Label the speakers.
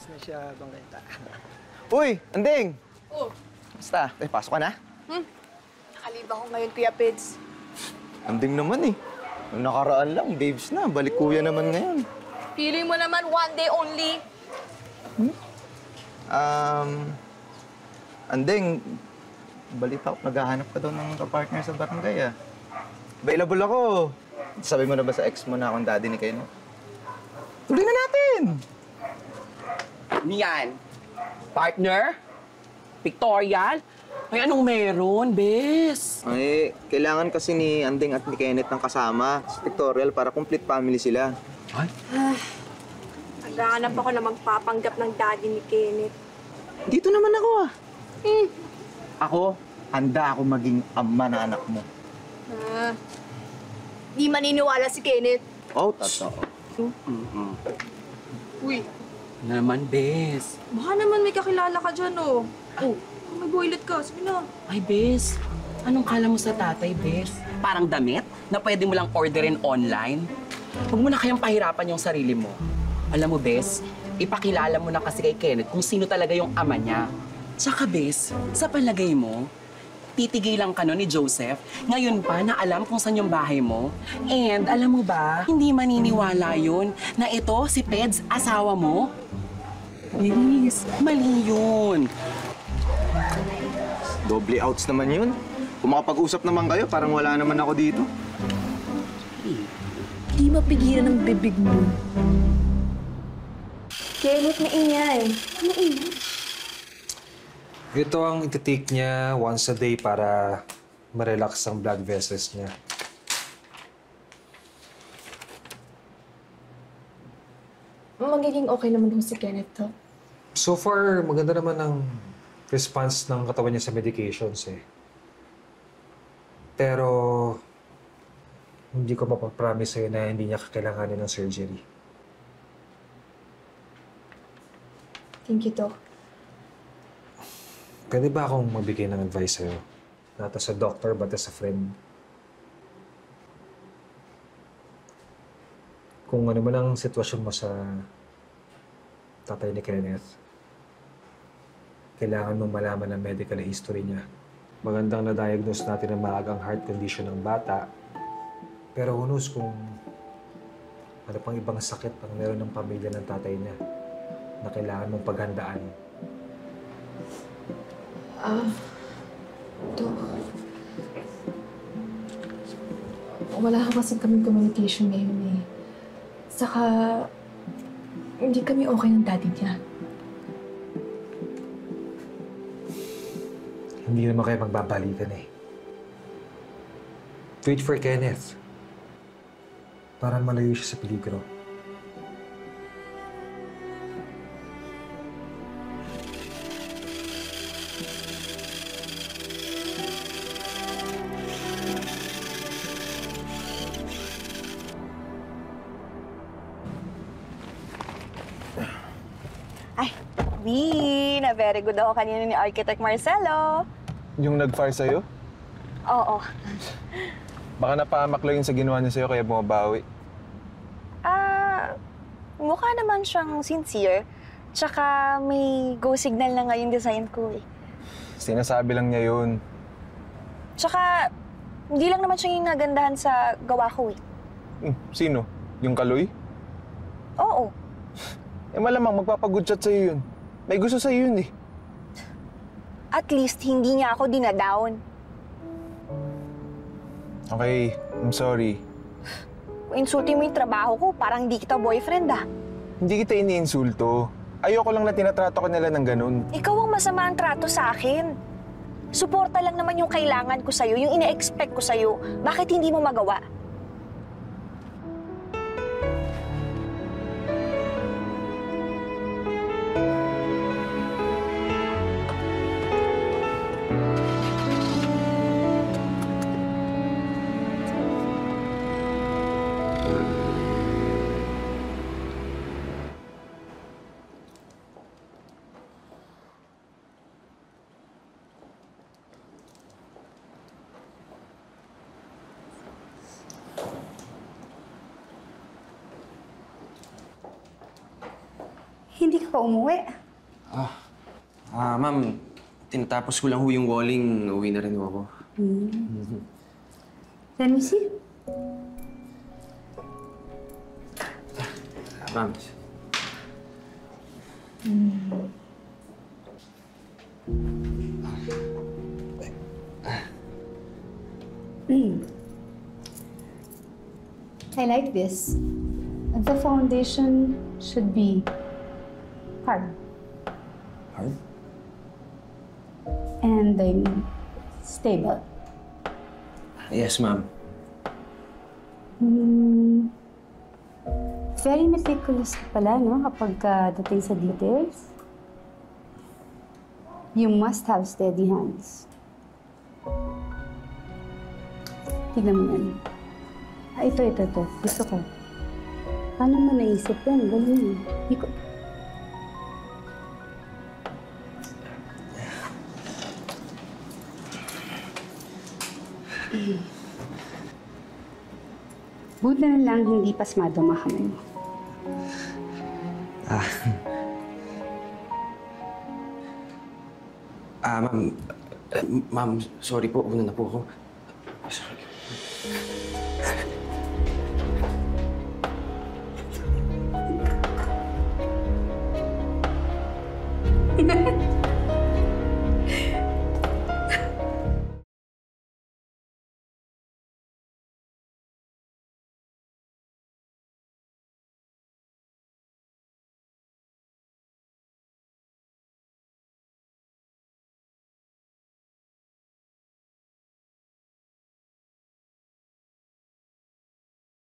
Speaker 1: Tapos na siya bangkita.
Speaker 2: Uy, Anding!
Speaker 3: Oh.
Speaker 2: Basta, pasok ka na?
Speaker 3: Nakaliba ko ngayon, Kuya Pids.
Speaker 2: Anding naman eh. Nung nakaraan lang, babes na. Balik kuya naman ngayon.
Speaker 3: Pili mo naman, one day only.
Speaker 2: Anding, balita ko, naghahanap ka daw ng kapartner sa barangay ah. Available ako. Sabi mo na ba sa ex mo na akong daddy ni Keno? Tuloy na natin!
Speaker 4: Niyan. Partner? Pictorial? Ay, anong meron, bes?
Speaker 2: Ay, kailangan kasi ni Anding at ni Kenneth ng kasama sa pictorial para complete family sila.
Speaker 4: Ay?
Speaker 3: Naghahanap ako na magpapanggap ng daddy ni Kenneth.
Speaker 2: Dito naman ako ah. Ako, handa ako maging ama na anak mo.
Speaker 3: Di maniniwala si Kenneth.
Speaker 2: Oh, totoo.
Speaker 3: Uy,
Speaker 4: Naman, bes.
Speaker 3: baka naman may kakilala ka dyan, oh. Oh, may boylet ka. Sige na.
Speaker 4: Ay, bes. Anong kala mo sa tatay, bes? Parang damit na pwede mo lang orderin online? Huwag mo na kayang pahirapan yung sarili mo. Alam mo, bes, ipakilala mo na kasi kay Kenneth kung sino talaga yung ama niya. Tsaka, bes, sa palagay mo, titigilan ka no ni Joseph. Ngayon pa na alam kung saan yung bahay mo. And alam mo ba, hindi maniniwala yun na ito, si Peds, asawa mo. Please, mali yun.
Speaker 2: Doble outs naman yun. Kung makapag-usap naman kayo, parang wala naman ako dito.
Speaker 3: Di mapigilan ng bibig mo. Kenneth, maingay. Maingay.
Speaker 5: Ito ang iti-take niya once a day para ma-relax ang blood vessels niya.
Speaker 3: Magiging okay naman yung si Kenneth to.
Speaker 5: So far, maganda naman ang response ng katawan niya sa medications eh. Pero, hindi ko mapapromise sa'yo na hindi niya kakailanganin ng surgery.
Speaker 3: Thank you, Doc.
Speaker 5: Pwede ba akong magbigay ng advice sa'yo? Not as a doctor, but as a friend. Kung ano man ang sitwasyon mo sa tatay ni Kenneth, kailangan mong malaman ang medical history niya. Magandang na-diagnose natin ang maagang heart condition ng bata, pero who knows kung ano pang ibang sakit ang meron ng pamilya ng tatay niya na kailangan mong paghandaan.
Speaker 6: Dok. Wala kasi kaming communication ngayon eh. Saka, hindi kami okay ng daddy niya.
Speaker 5: Hindi naman kayo magbabalikan eh. Wait for Kenneth. Para malayo siya sa peligro.
Speaker 7: Ay, very good ako kanina ni Architect Marcelo.
Speaker 8: Yung nag-fire sa'yo?
Speaker 7: Oo.
Speaker 8: Baka napahamak lang yun sa ginawa niya sa'yo kaya bumabawi.
Speaker 7: Mukha naman siyang sincere. Tsaka may go signal na nga yung design ko eh.
Speaker 8: Sinasabi lang niya yun.
Speaker 7: Tsaka, hindi lang naman siya yung nagandahan sa gawa ko eh.
Speaker 8: Sino? Yung Kaloy?
Speaker 7: Oo.
Speaker 8: Eh malamang magpapagood chat sa'yo yun. May gusto sa'yo yun eh.
Speaker 7: At least, hindi niya ako dinadown.
Speaker 8: Okay, I'm sorry.
Speaker 7: Kung insultin mo yung trabaho ko, parang hindi kita boyfriend ah.
Speaker 8: Hindi kita iniinsulto. Ayoko lang na tinatrato ko nila ng ganun.
Speaker 7: Ikaw ang masama ang trato sa akin. Suporta lang naman yung kailangan ko sa'yo, yung ina-expect ko sa'yo. Bakit hindi mo magawa?
Speaker 1: Hindi ka pa umuwi?
Speaker 9: Ma'am, tinatapos ko lang ho yung walling. Uwi na rin ho ako.
Speaker 1: Let me see.
Speaker 9: Ma'am.
Speaker 1: I like this. The foundation should be hard.
Speaker 9: Hard?
Speaker 1: And stable.
Speaker 9: Yes, ma'am.
Speaker 1: Very meticulous ka pala, no? Kapag dating sa details. You must have steady hands. Tignan mo yan. Ito. Gusto ko. Paano mo naisip yan? Ganun. Ikot. Buti na lang hindi pasmado ang kamay mo.
Speaker 9: Ma'am, sorry po. Una na po ako. Sorry.